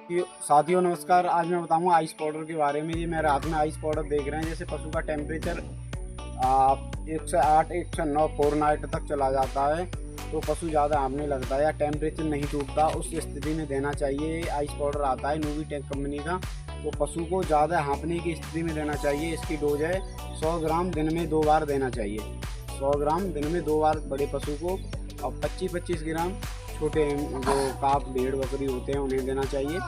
साथियों नमस्कार। आज मैं बताऊंगा आइस पाउडर के बारे में। ये मेरे हाथ में आइस पाउडर देख रहे हैं। जैसे पशु का टेम्परेचर 108 109 फ़ारेनहाइट तक चला जाता है तो पशु ज़्यादा हारने लगता है या टेम्परेचर नहीं टूटता, उस स्थिति में देना चाहिए। आइस पाउडर आता है नूवीटेक कंपनी का, तो पशु को ज़्यादा हाँफने की स्थिति में देना चाहिए। इसकी डोज है 100 ग्राम, दिन में 2 बार देना चाहिए। 100 ग्राम दिन में 2 बार बड़े पशु को, और 25-25 ग्राम छोटे जो काफ भेड़ बकरी होते हैं उन्हें देना चाहिए।